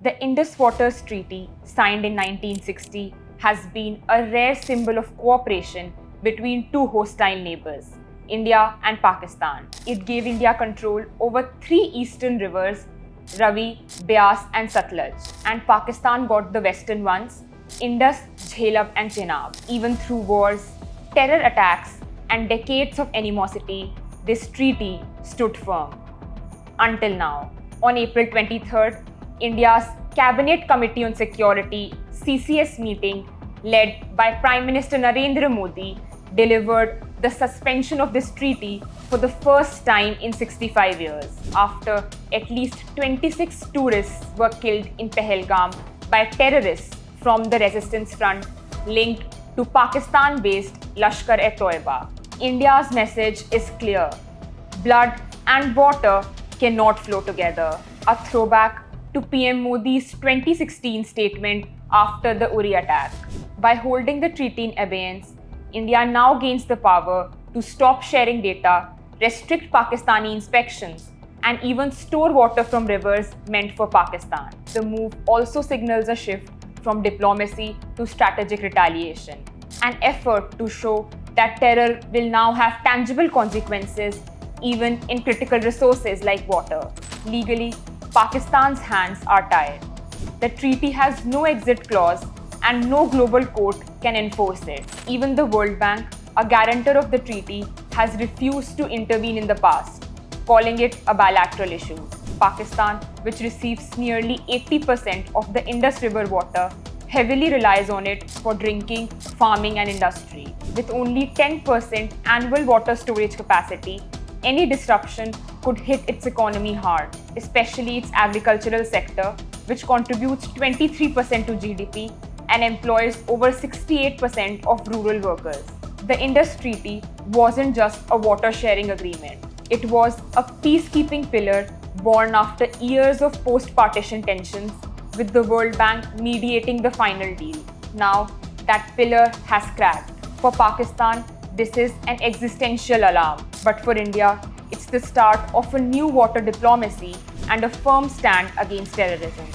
The Indus Waters Treaty, signed in 1960, has been a rare symbol of cooperation between two hostile neighbors, India and Pakistan. It gave India control over three eastern rivers, Ravi, Beas and Satluj, and Pakistan got the western ones, Indus, Jhelab and Chenab. Even through wars, terror attacks and decades of animosity, this treaty stood firm. Until now. On April 23rd, India's Cabinet Committee on Security (CCS) meeting, led by Prime Minister Narendra Modi, delivered the suspension of this treaty for the first time in 65 years, after at least 26 tourists were killed in Pahalgam by terrorists from the resistance front linked to Pakistan-based Lashkar-e-Taiba. India's message is clear: blood and water cannot flow together. A throwback to PM Modi's 2016 statement after the Uri attack. By holding the treaty in abeyance, India now gains the power to stop sharing data, restrict Pakistani inspections, and even store water from rivers meant for Pakistan. The move also signals a shift from diplomacy to strategic retaliation, an effort to show that terror will now have tangible consequences even in critical resources like water. Legally, Pakistan's hands are tied. The treaty has no exit clause and no global court can enforce it. Even the World Bank, a guarantor of the treaty, has refused to intervene in the past, calling it a bilateral issue. Pakistan, which receives nearly 80% of the Indus River water, heavily relies on it for drinking, farming and industry. With only 10% annual water storage capacity, any disruption could hit its economy hard, especially its agricultural sector, which contributes 23% to GDP and employs over 68% of rural workers. The Indus Treaty wasn't just a water-sharing agreement. It was a peacekeeping pillar born after years of post-partition tensions, with the World Bank mediating the final deal. Now, that pillar has cracked. For Pakistan, this is an existential alarm. But for India, it's the start of a new water diplomacy and a firm stand against terrorism.